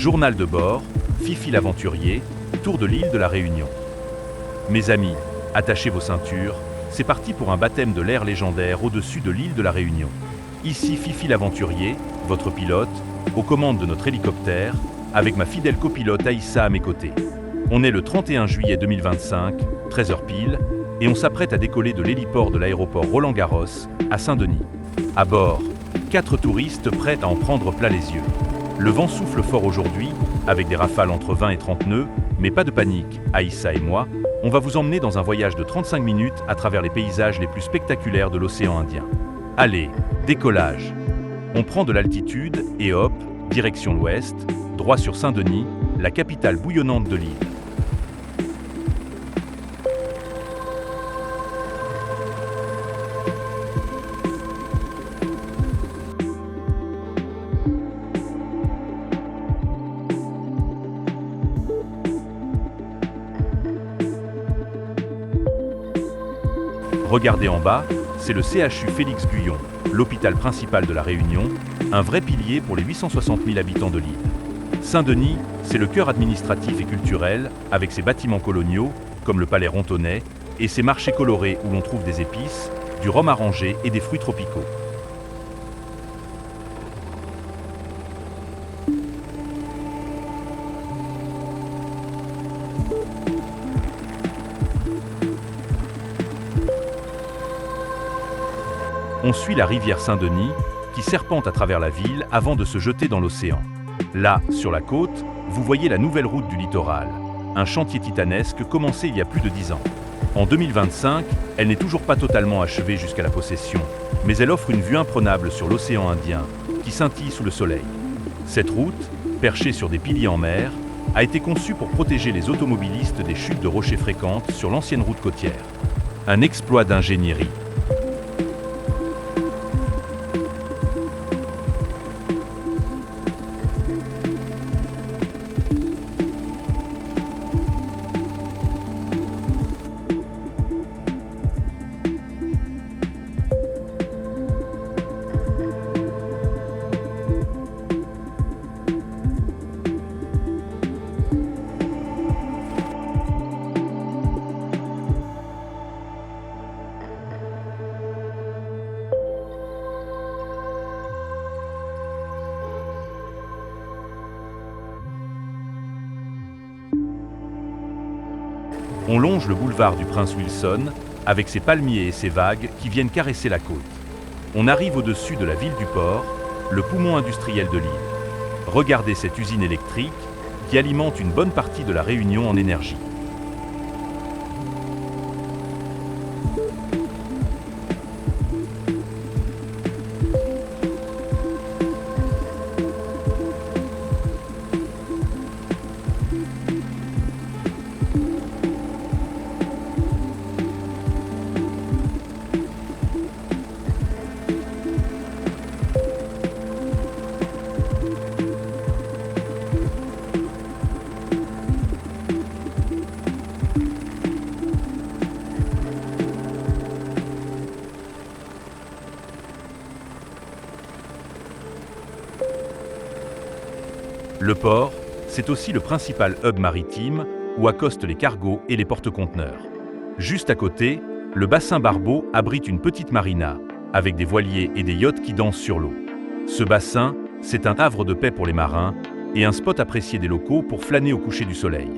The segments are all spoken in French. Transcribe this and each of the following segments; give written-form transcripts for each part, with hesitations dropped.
Journal de bord, Fifi l'aventurier, tour de l'île de la Réunion. Mes amis, attachez vos ceintures, c'est parti pour un baptême de l'air légendaire au-dessus de l'île de la Réunion. Ici Fifi l'aventurier, votre pilote, aux commandes de notre hélicoptère, avec ma fidèle copilote Aïssa à mes côtés. On est le 31 juillet 2025, 13h pile, et on s'apprête à décoller de l'héliport de l'aéroport Roland-Garros, à Saint-Denis. À bord, 4 touristes prêts à en prendre plein les yeux. Le vent souffle fort aujourd'hui, avec des rafales entre 20 et 30 nœuds, mais pas de panique, Aïssa et moi, on va vous emmener dans un voyage de 35 minutes à travers les paysages les plus spectaculaires de l'océan Indien. Allez, décollage! On prend de l'altitude et hop, direction l'ouest, droit sur Saint-Denis, la capitale bouillonnante de l'île. Regardez en bas, c'est le CHU Félix Guyon, l'hôpital principal de la Réunion, un vrai pilier pour les 860 000 habitants de l'île. Saint-Denis, c'est le cœur administratif et culturel, avec ses bâtiments coloniaux, comme le palais Rontonnet, et ses marchés colorés où l'on trouve des épices, du rhum arrangé et des fruits tropicaux. On suit la rivière Saint-Denis, qui serpente à travers la ville avant de se jeter dans l'océan. Là, sur la côte, vous voyez la nouvelle route du littoral, un chantier titanesque commencé il y a plus de 10 ans. En 2025, elle n'est toujours pas totalement achevée jusqu'à la possession, mais elle offre une vue imprenable sur l'océan Indien, qui scintille sous le soleil. Cette route, perchée sur des piliers en mer, a été conçue pour protéger les automobilistes des chutes de rochers fréquentes sur l'ancienne route côtière. Un exploit d'ingénierie. On longe le boulevard du Prince Wilson, avec ses palmiers et ses vagues qui viennent caresser la côte. On arrive au-dessus de la ville du port, le poumon industriel de l'île. Regardez cette usine électrique qui alimente une bonne partie de la Réunion en énergie. Le port, c'est aussi le principal hub maritime où accostent les cargos et les porte-conteneurs. Juste à côté, le bassin Barbeau abrite une petite marina, avec des voiliers et des yachts qui dansent sur l'eau. Ce bassin, c'est un havre de paix pour les marins et un spot apprécié des locaux pour flâner au coucher du soleil.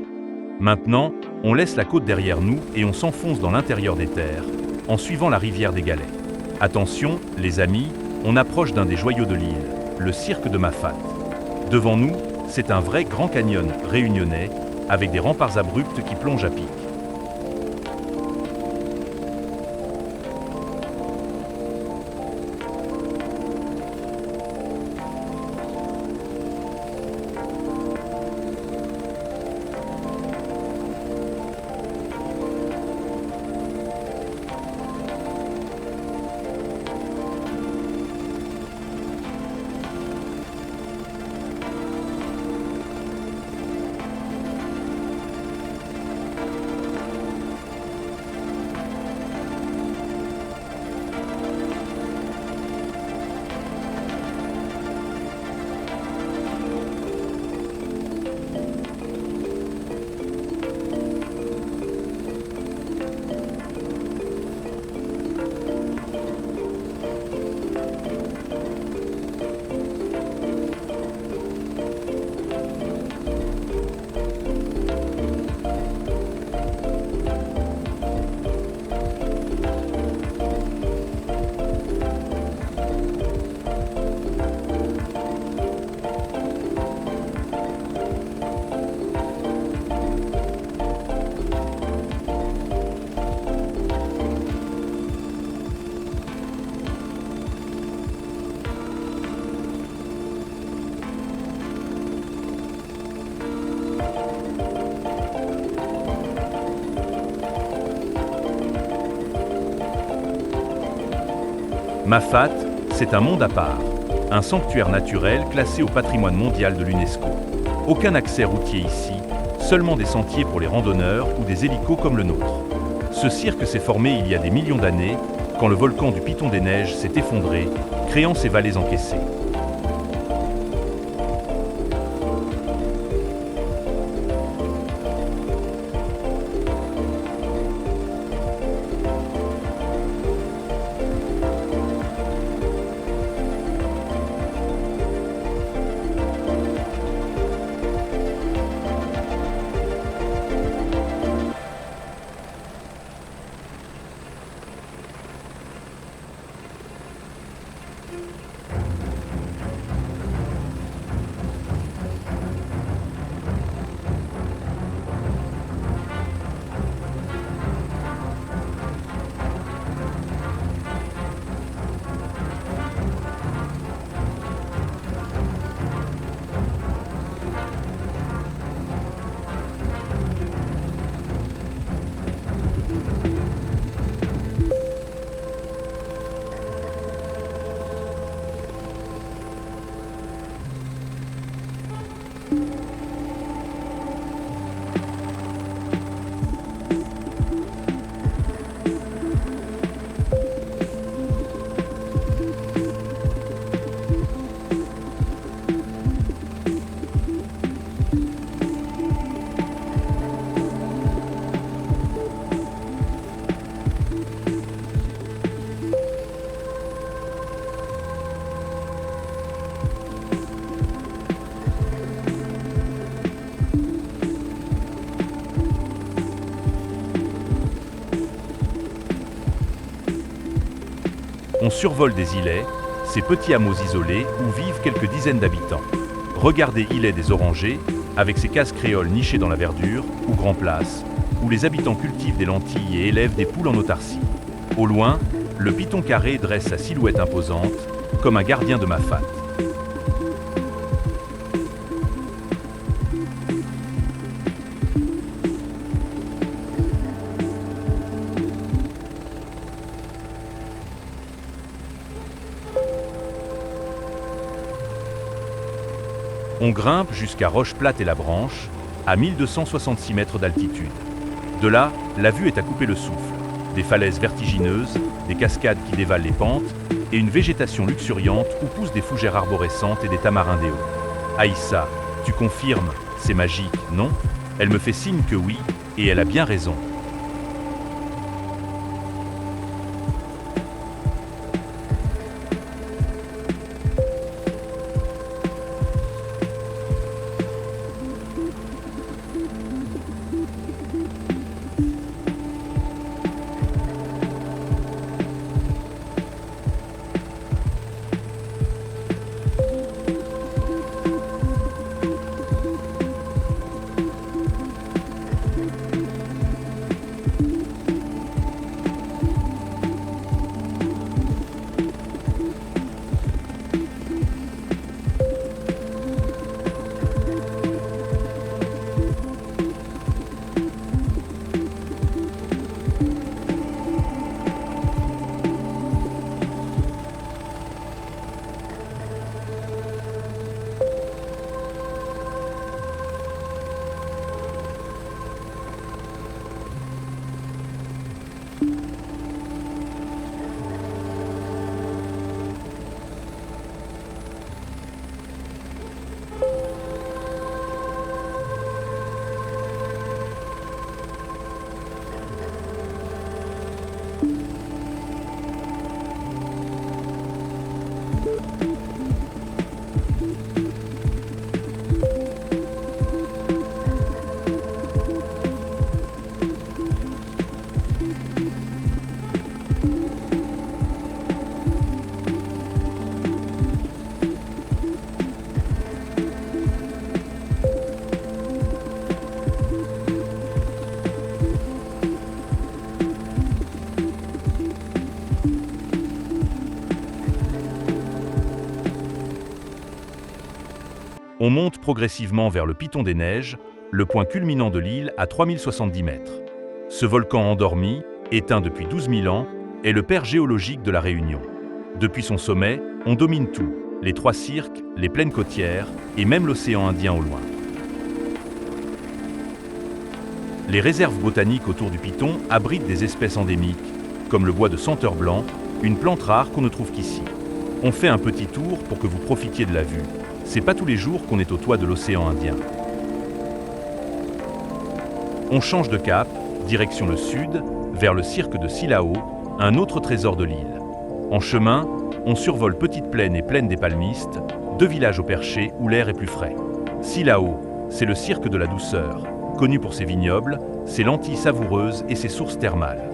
Maintenant, on laisse la côte derrière nous et on s'enfonce dans l'intérieur des terres, en suivant la rivière des Galets. Attention, les amis, on approche d'un des joyaux de l'île, le cirque de Mafate. Devant nous, c'est un vrai grand canyon réunionnais, avec des remparts abrupts qui plongent à pic. Mafate, c'est un monde à part, un sanctuaire naturel classé au patrimoine mondial de l'UNESCO. Aucun accès routier ici, seulement des sentiers pour les randonneurs ou des hélicos comme le nôtre. Ce cirque s'est formé il y a des millions d'années, quand le volcan du Piton des Neiges s'est effondré, créant ces vallées encaissées. On survole des îlets, ces petits hameaux isolés où vivent quelques dizaines d'habitants. Regardez Îlet des Orangers, avec ses cases créoles nichées dans la verdure, ou Grand Place, où les habitants cultivent des lentilles et élèvent des poules en autarcie. Au loin, le Piton carré dresse sa silhouette imposante, comme un gardien de Mafate. On grimpe jusqu'à Roche-Plate-et-la-Branche, à 1266 mètres d'altitude. De là, la vue est à couper le souffle. Des falaises vertigineuses, des cascades qui dévalent les pentes, et une végétation luxuriante où poussent des fougères arborescentes et des tamarindéos. Aïssa, tu confirmes, c'est magique, non? Elle me fait signe que oui, et elle a bien raison. On monte progressivement vers le Piton des Neiges, le point culminant de l'île à 3070 mètres. Ce volcan endormi, éteint depuis 12 000 ans, est le père géologique de la Réunion. Depuis son sommet, on domine tout, les 3 cirques, les plaines côtières et même l'océan Indien au loin. Les réserves botaniques autour du Piton abritent des espèces endémiques, comme le bois de senteur blanc, une plante rare qu'on ne trouve qu'ici. On fait un petit tour pour que vous profitiez de la vue. C'est pas tous les jours qu'on est au toit de l'océan Indien. On change de cap, direction le sud, vers le cirque de Silao, un autre trésor de l'île. En chemin, on survole Petite Plaine et Plaine des Palmistes, 2 villages au perché où l'air est plus frais. Silao, c'est le cirque de la douceur, connu pour ses vignobles, ses lentilles savoureuses et ses sources thermales.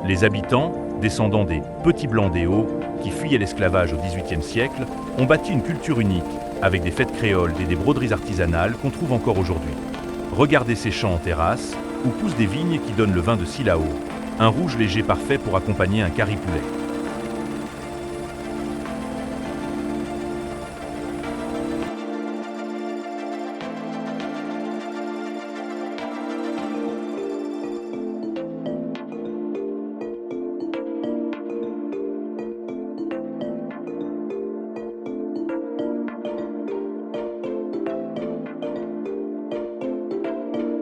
Les habitants, descendants des Petits Blancs des Hauts, qui fuyaient l'esclavage au XVIIIe siècle, ont bâti une culture unique, avec des fêtes créoles et des broderies artisanales qu'on trouve encore aujourd'hui. Regardez ces champs en terrasse, où poussent des vignes qui donnent le vin de Silao, un rouge léger parfait pour accompagner un curry-poulet.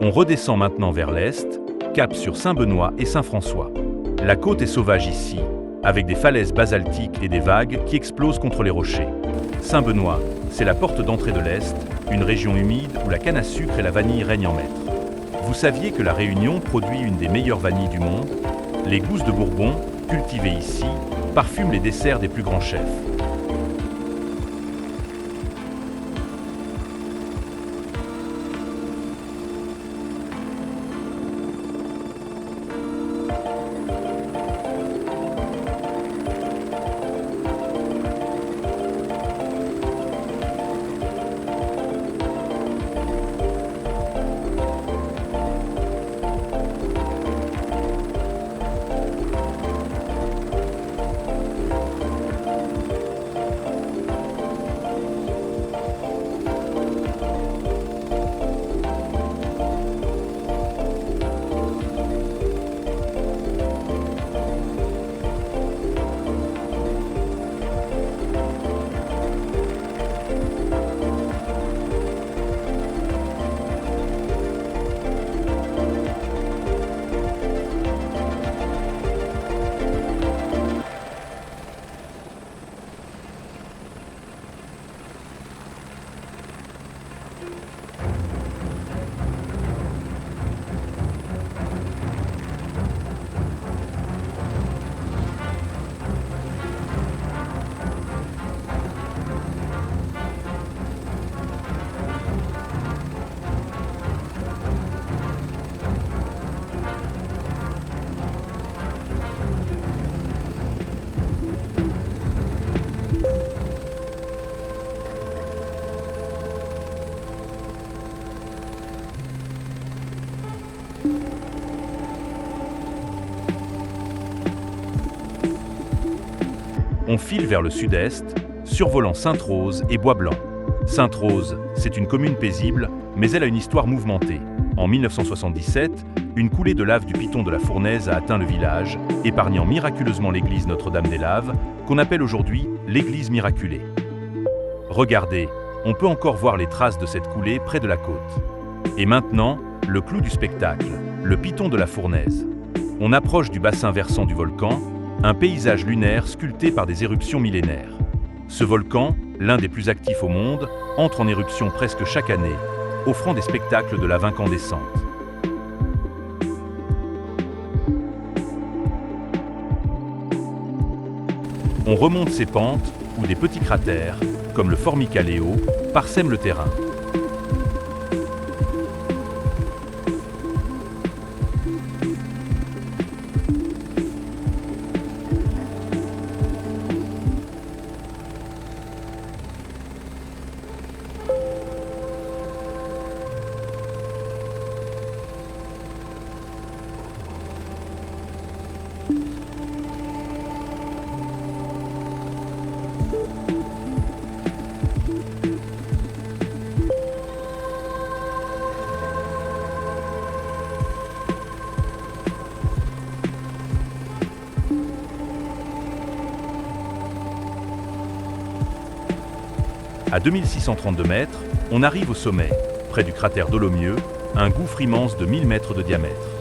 On redescend maintenant vers l'est, cap sur Saint-Benoît et Saint-François. La côte est sauvage ici, avec des falaises basaltiques et des vagues qui explosent contre les rochers. Saint-Benoît, c'est la porte d'entrée de l'Est, une région humide où la canne à sucre et la vanille règnent en maître. Vous saviez que la Réunion produit une des meilleures vanilles du monde? Les gousses de Bourbon, cultivées ici, parfument les desserts des plus grands chefs. On file vers le sud-est, survolant Sainte-Rose et Bois-Blanc. Sainte-Rose, c'est une commune paisible, mais elle a une histoire mouvementée. En 1977, une coulée de lave du Piton de la Fournaise a atteint le village, épargnant miraculeusement l'église Notre-Dame-des-Laves, qu'on appelle aujourd'hui l'église miraculée. Regardez, on peut encore voir les traces de cette coulée près de la côte. Et maintenant, le clou du spectacle, le Piton de la Fournaise. On approche du bassin versant du volcan, un paysage lunaire sculpté par des éruptions millénaires. Ce volcan, l'un des plus actifs au monde, entre en éruption presque chaque année, offrant des spectacles de lave incandescente. On remonte ces pentes où des petits cratères, comme le Formica Leo, parsèment le terrain. À 2632 mètres, on arrive au sommet, près du cratère Dolomieu, un gouffre immense de 1000 mètres de diamètre.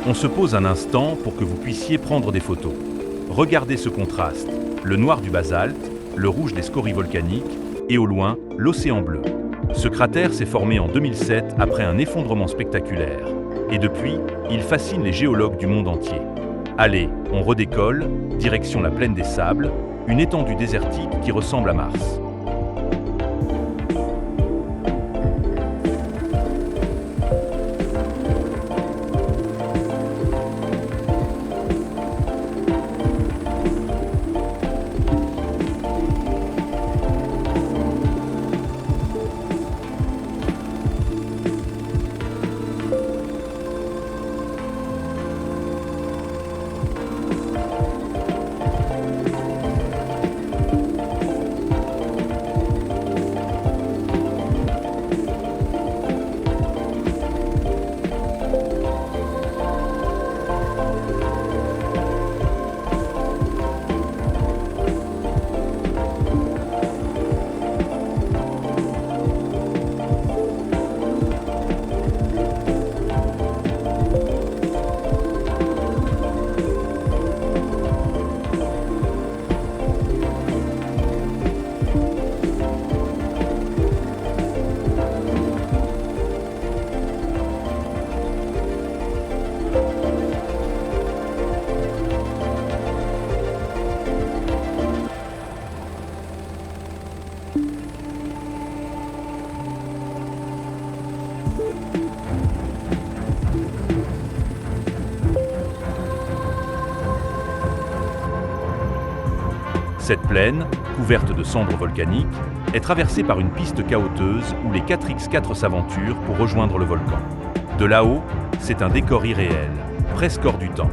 On se pose un instant pour que vous puissiez prendre des photos. Regardez ce contraste, le noir du basalte, le rouge des scories volcaniques et au loin, l'océan bleu. Ce cratère s'est formé en 2007 après un effondrement spectaculaire. Et depuis, il fascine les géologues du monde entier. Allez, on redécolle, direction la plaine des Sables, une étendue désertique qui ressemble à Mars. Cette plaine, couverte de cendres volcaniques, est traversée par une piste cahoteuse où les 4x4 s'aventurent pour rejoindre le volcan. De là-haut, c'est un décor irréel, presque hors du temps.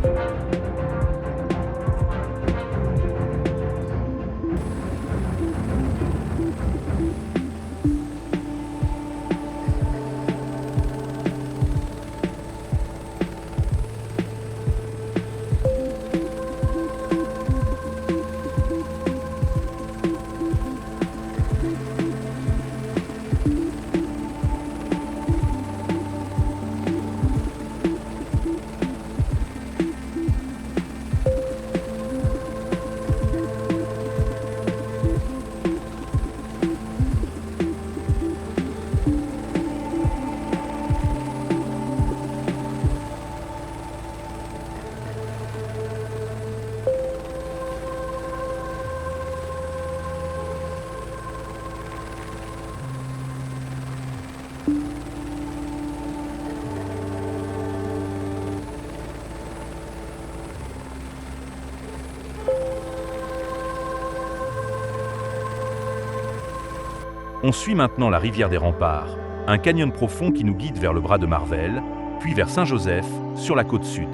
On suit maintenant la rivière des Remparts, un canyon profond qui nous guide vers le bras de Marvel, puis vers Saint-Joseph, sur la côte sud.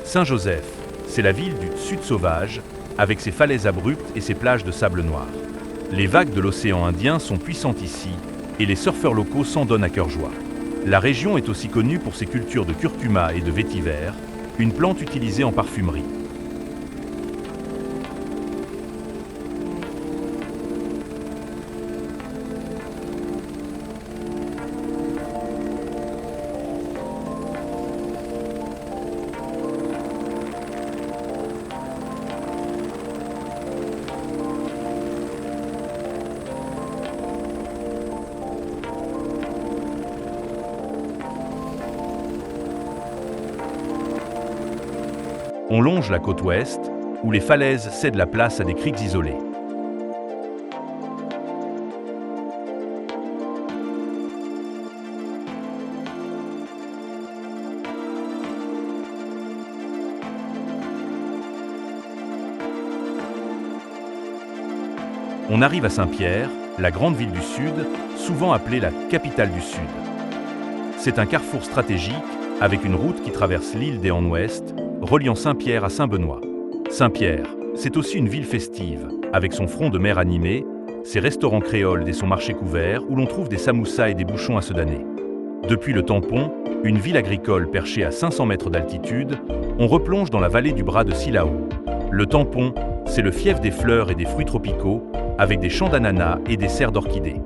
Saint-Joseph, c'est la ville du Sud sauvage, avec ses falaises abruptes et ses plages de sable noir. Les vagues de l'océan Indien sont puissantes ici, et les surfeurs locaux s'en donnent à cœur joie. La région est aussi connue pour ses cultures de curcuma et de vétiver, une plante utilisée en parfumerie. On longe la côte ouest, où les falaises cèdent la place à des criques isolées. On arrive à Saint-Pierre, la grande ville du Sud, souvent appelée la capitale du Sud. C'est un carrefour stratégique, avec une route qui traverse l'île des Ouest, reliant Saint-Pierre à Saint-Benoît. Saint-Pierre, c'est aussi une ville festive, avec son front de mer animé, ses restaurants créoles et son marché couvert où l'on trouve des samoussas et des bouchons à se damner. Depuis le Tampon, une ville agricole perchée à 500 mètres d'altitude, on replonge dans la vallée du bras de Silao. Le Tampon, c'est le fief des fleurs et des fruits tropicaux, avec des champs d'ananas et des serres d'orchidées.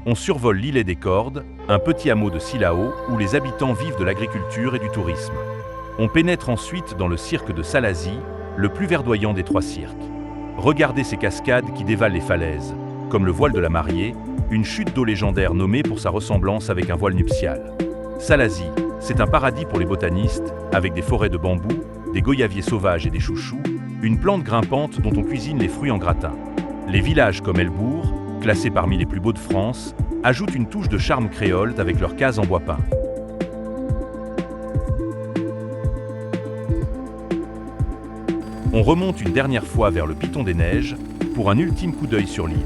On survole l'îlet des Cordes, un petit hameau de Silao où les habitants vivent de l'agriculture et du tourisme. On pénètre ensuite dans le cirque de Salazie, le plus verdoyant des 3 cirques. Regardez ces cascades qui dévalent les falaises, comme le voile de la mariée, une chute d'eau légendaire nommée pour sa ressemblance avec un voile nuptial. Salazie, c'est un paradis pour les botanistes, avec des forêts de bambous, des goyaviers sauvages et des chouchous, une plante grimpante dont on cuisine les fruits en gratin. Les villages comme Elbourg, classés parmi les plus beaux de France, ajoutent une touche de charme créole avec leurs cases en bois peint. On remonte une dernière fois vers le Piton des Neiges pour un ultime coup d'œil sur l'île.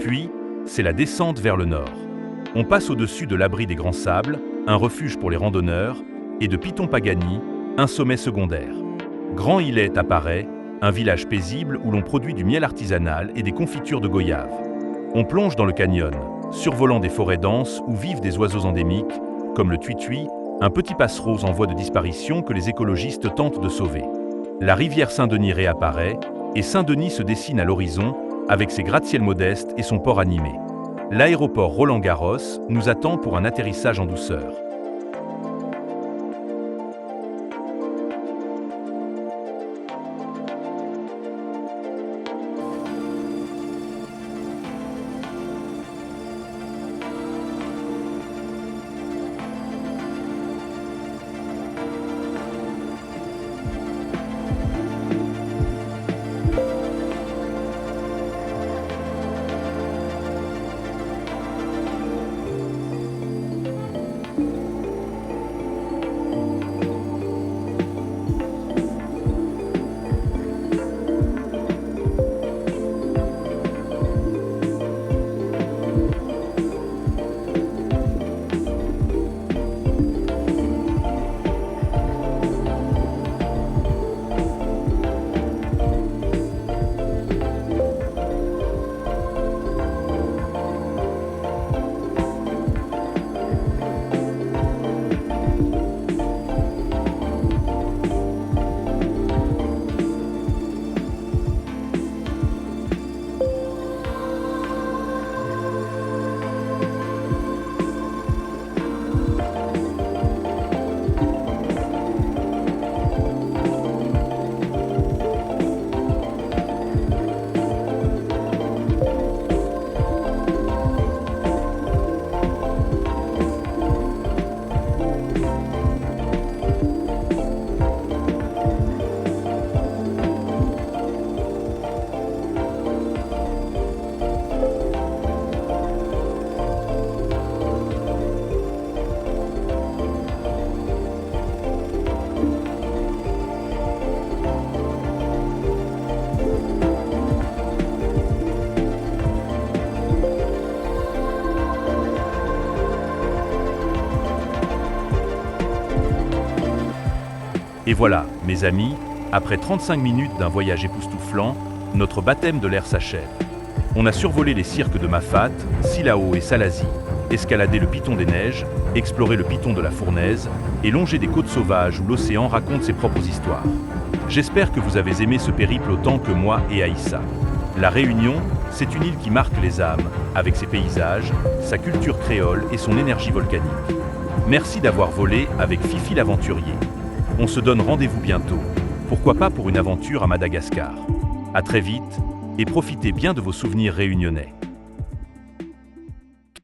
Puis, c'est la descente vers le nord. On passe au-dessus de l'abri des Grands Sables, un refuge pour les randonneurs, et de Piton Pagani, un sommet secondaire. Grand Islet apparaît, un village paisible où l'on produit du miel artisanal et des confitures de goyave. On plonge dans le canyon, survolant des forêts denses où vivent des oiseaux endémiques, comme le tuitui, un petit passereau en voie de disparition que les écologistes tentent de sauver. La rivière Saint-Denis réapparaît, et Saint-Denis se dessine à l'horizon, avec ses gratte-ciel modestes et son port animé. L'aéroport Roland-Garros nous attend pour un atterrissage en douceur. Et voilà, mes amis, après 35 minutes d'un voyage époustouflant, notre baptême de l'air s'achève. On a survolé les cirques de Mafate, Silao et Salazie, escaladé le Piton des Neiges, exploré le Piton de la Fournaise et longé des côtes sauvages où l'océan raconte ses propres histoires. J'espère que vous avez aimé ce périple autant que moi et Aïssa. La Réunion, c'est une île qui marque les âmes, avec ses paysages, sa culture créole et son énergie volcanique. Merci d'avoir volé avec Fifi l'aventurier. On se donne rendez-vous bientôt, pourquoi pas pour une aventure à Madagascar. À très vite, et profitez bien de vos souvenirs réunionnais.